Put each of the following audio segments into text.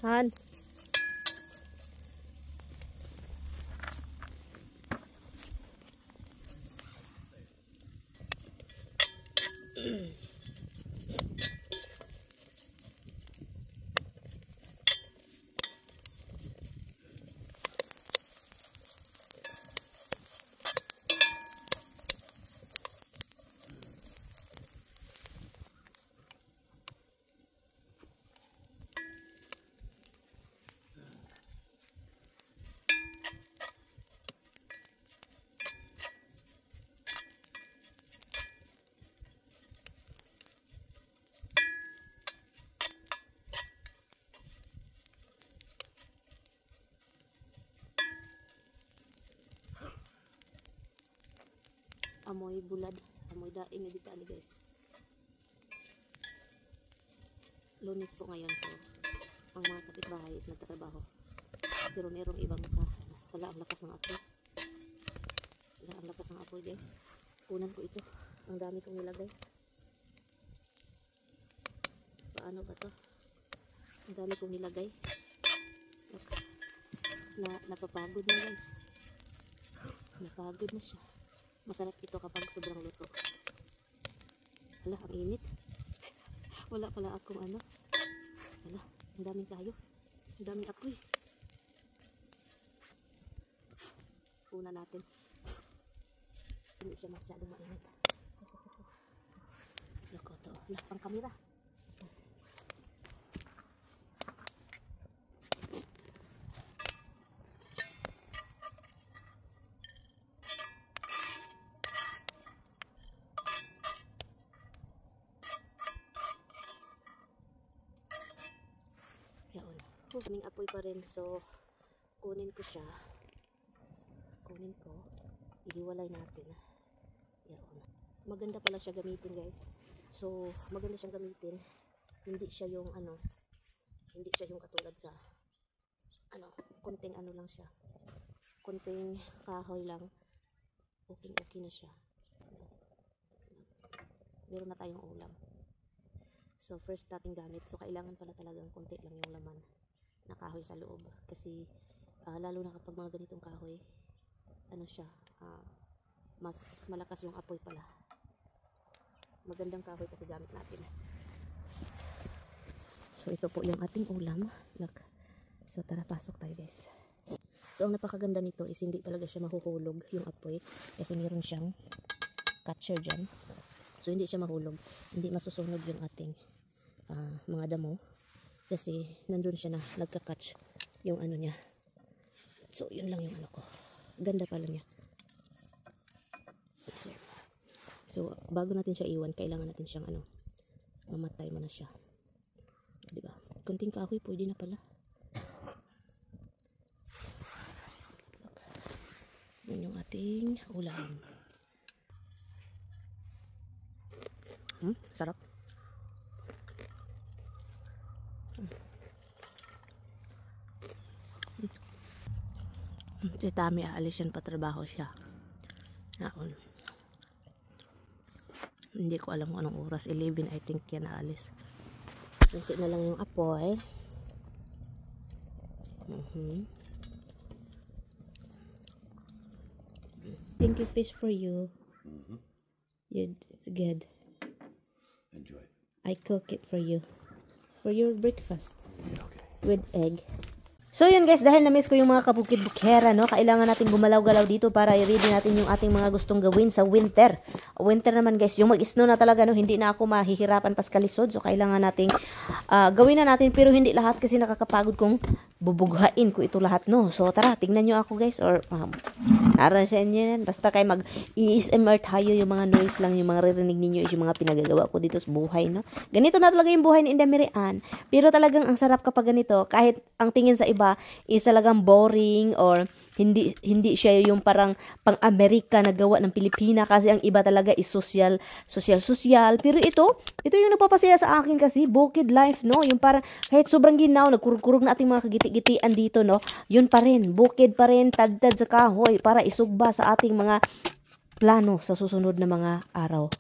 Han. Amoy bulad, amoy daing dito ani guys. Lunes po ngayon, so ang mga kapitbahay is nagtatrabaho. Pero merong ibang wala ang lakas ng apoy. Wala ang lakas ng apoy guys. Kunan ko ito. Ang dami kong nilagay. Paano ba to? Ang dami kong nilagay. Napapagod na guys. Napagod na siya. Masarap ito kapag sobrang luto. Wala, ang init. Wala pala akong ano. Wala, ang daming kayo. Ang daming apoy. Una natin. Hindi siya masyadong mainit. Loko to. Wala pang kamera. Kaming apoy pa rin, so kunin ko siya, ihiwalay natin. Yan. Maganda pala siya gamitin guys, so maganda siyang gamitin, hindi siya yung hindi siya yung katulad sa konting lang siya, konting kahoy lang, okay na siya. Meron na tayong ulam, so first nating gamit, so kailangan pala talagang konti lang yung laman na kahoy sa loob, kasi lalo na kapag mga ganitong kahoy, siya, mas malakas yung apoy pala. Magandang kahoy kasi gamit natin. So ito po yung ating ulam. So tara, pasok tayo guys. So ang napakaganda nito is hindi talaga siya mahuhulog yung apoy, kasi meron siyang catcher dyan, so hindi siya mahulog, hindi masusunog yung ating mga damo, kasi nandun siya na nagka-catch yung niya. So yun lang yung ko. Ganda pala niya. So bago natin siya iwan, kailangan natin siyang mamatay mo na siya. Diba? Kunting kahoy pwede na pala. Yan yung ating ulam. Sarap. Si Tami aalis yan, patrabaho siya. Hindi ko alam kung anong oras, 11 I think yan aalis. Kunti na lang yung apoy. Thank you fish for you. It's good. Enjoy. I cook it for you. For your breakfast. Yeah, okay. With egg. So yun guys, dahil na-miss ko yung mga kabukid-bukera, kailangan natin gumalaw-galaw dito para i-ready natin yung ating mga gustong gawin sa winter. Winter naman guys, yung mag-snow na talaga, hindi na ako mahihirapan paskalisod. So kailangan nating gawin na natin, pero hindi lahat kasi nakakapagod kung bubughain ko ito lahat, no. So tara, tingnan nyo ako guys, or narasan nyo yan. Basta kayo mag-ASMR tayo, yung mga noise lang, yung mga ririnig ninyo is yung mga pinagagawa ko dito sa buhay, no. Ganito na talaga yung buhay ni Inday Mirian, pero talagang ang sarap kapag ganito, kahit ang tingin sa iba is talagang boring, or hindi siya yung parang pang-Amerika na gawa ng Pilipina, kasi ang iba talaga is social. Pero ito yung nagpapasaya sa akin kasi, bukid life, no. Yung parang kahit sobrang ginaw, nagkurug-kurug na ating mga kagiti-gitian dito, no, yun pa rin, bukid pa rin, tad-tad sa kahoy para isugba sa ating mga plano sa susunod na mga araw.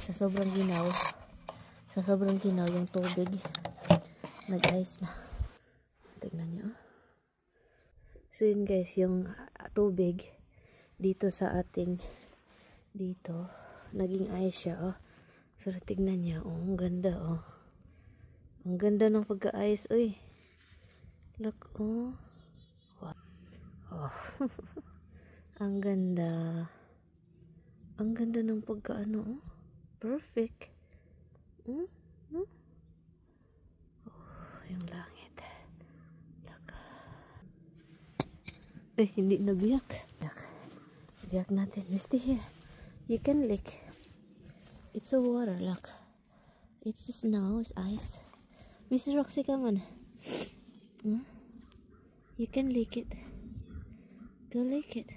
Sa sobrang ginaw. Sa sobrang ginaw yung tubig. Nag-ice na. Tignan nyo. So yun guys, yung tubig dito sa ating dito, naging ice siya, oh. Pero tignan niya, oh, ang ganda, oh. Ang ganda ng pagka-ice, uy. Look, oh. Wow. Oh. Ang ganda. Ang ganda ng pagka-ano, oh. Perfect. Oh, yung langit. Look. Hindi nabiyak. Look. Biyak natin. Misty here. You can lick. It's a water, look. It's snow, it's ice. Miss Roxy, come on. You can lick it. Go lick it.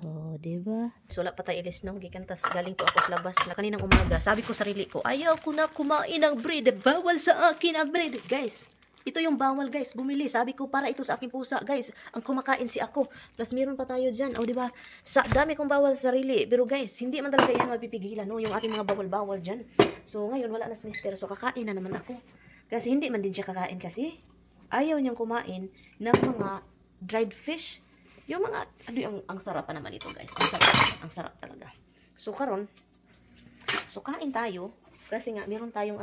Oh, diba? So, wala pa tayo ilis nung gikantas. Galing po ako sa labas na kaninang umaga. Sabi ko sarili ko, ayaw ko na kumain ng bread. Bawal sa akin ang bread. Guys, ito yung bawal guys. Bumili. Sabi ko para ito sa aking pusa. Guys, ang kumakain si ako. Plus, meron pa tayo dyan. O, diba? Sa dami kong bawal sa sarili. Pero guys, hindi man talaga yan mapipigilan. No? Yung ating mga bawal-bawal dyan. So, ngayon, wala na si Mister. So, kakain na naman ako. Kasi hindi man din siya kakain kasi ayaw niyang kumain ng mga dried fish. Yung mga, ang sarap pa naman ito guys. Ang sarap talaga. So karon, so kain tayo. Kasi nga, meron tayong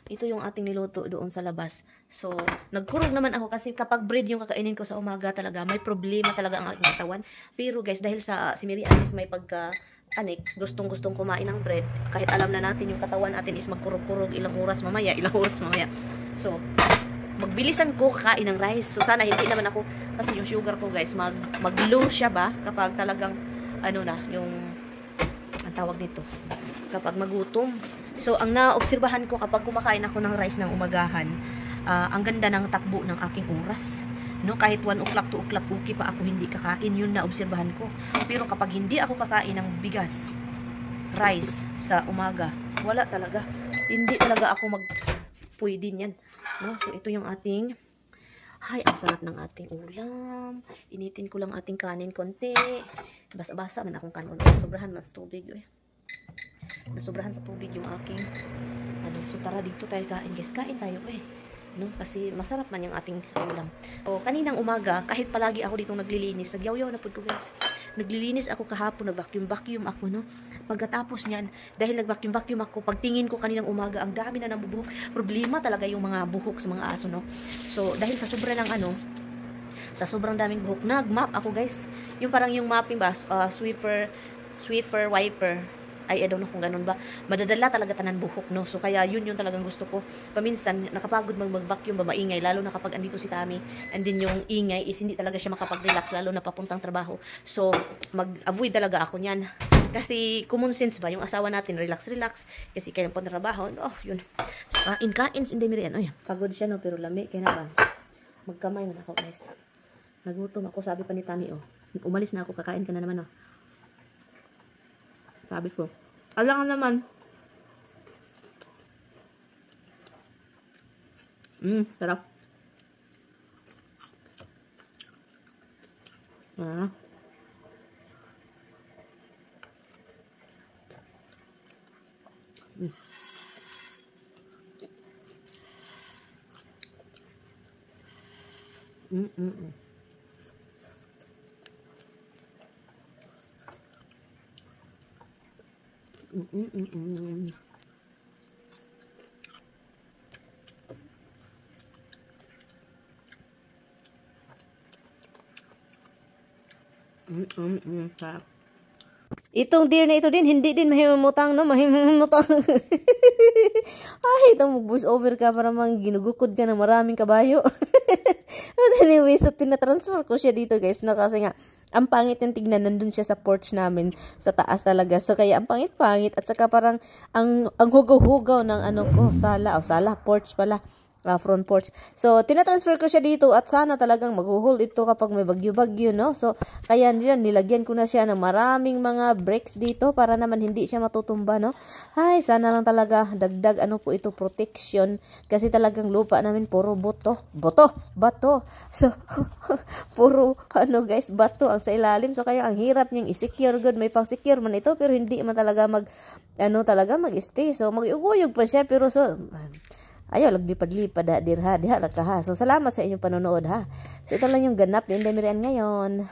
ito yung ating niluto doon sa labas. So, nagkurog naman ako kasi kapag bread yung kakainin ko sa umaga talaga, may problema talaga ang aking katawan. Pero guys, dahil si Mary Alice may pagka-anik, gustong-gustong kumain ng bread, kahit alam na natin yung katawan natin is magkurog-kurog ilang oras mamaya. So, magbilisan ko kakain ng rice. So, sana hindi naman ako, kasi yung sugar ko guys, mag-low siya ba kapag talagang, yung, ang tawag nito, kapag magutom. So, ang naobserbahan ko kapag kumakain ako ng rice ng umagahan, ang ganda ng takbo ng aking oras. No, kahit 1 o'clock, 2 o'clock, okay pa ako hindi kakain, yun na obserbahan ko. Pero kapag hindi ako kakain ng bigas, rice sa umaga, wala talaga. Hindi talaga ako pwede niyan. No? So, ito yung ating, ang sarap ng ating ulam. Initin ko lang ating kanin konti. Basa-basa man akong kanin. Sobrahan man sa tubig. Nasobrahan sa tubig yung aking, so tara dito tayo kain guys. Kain tayo no? Kasi masarap man yung ating ulam. O, kaninang umaga, kahit palagi ako ditong naglilinis, nagyaw-yaw na po ko guys. Naglilinis ako kahapon, nag-vacuum ako, no? Pagkatapos niyan, dahil nag-vacuum ako, pagtingin ko kaninang umaga, ang dami na ng buhok. Problema talaga yung mga buhok sa mga aso, no? So, dahil sa sobrang sa sobrang daming buhok, nag-mop ako guys. Yung parang yung mopping ba, sweeper, wiper. I don't know kung ganun ba. Madadala talaga tanan buhok, no? So, kaya yun yung talagang gusto ko. Paminsan, nakapagod mag-vacuum ba, maingay. Lalo na kapag andito si Tami. And then yung ingay is hindi talaga siya makapag-relax. Lalo na papuntang trabaho. So, mag-avoid talaga ako niyan. Kasi, common sense ba? Yung asawa natin, relax. Kasi kaya po trabaho. Oh, yun. So, kain. Hindi miri yan. Pagod siya, no? Pero lami. Kaya na ba? Magkamay man ako, guys. Nagutom ako. Sabi pa ni Tami, umalis na ako. Kakain ka na naman, Sabi ko, alangan naman. Sarap. Sarap. Itong deer na ito din, hindi din mahimutang, no? Mahimutang. Ay, itong voice over ka para ginugukod ka ng maraming kabayo. But anyway, so tinatransfer ko siya dito, guys, no? Kasi nga, ang pangit ng tignan, nandun siya sa porch namin, sa taas talaga. So, kaya ang pangit-pangit, at saka parang, ang hugaw-hugaw ng sala, porch pala. front porch. So, tinatransfer ko siya dito at sana talagang mag-hold ito kapag may bagyo-bagyo, no? So, kaya yun, nilagyan ko na siya ng maraming mga bricks dito para naman hindi siya matutumba, no? Ay, sana lang talaga dagdag ano po ito, protection. Kasi talagang lupa namin puro bato. So, puro ano guys, bato ang sa ilalim. So, kaya ang hirap niyang i-secure good. May pang-secure man ito pero hindi man talaga mag-stay. So, mag-uguyog pa siya pero so, ayaw, laglipad-lipad diha lang ka ha. So, salamat sa inyong panonood ha. So, ito lang yung ganap din Demiran ngayon.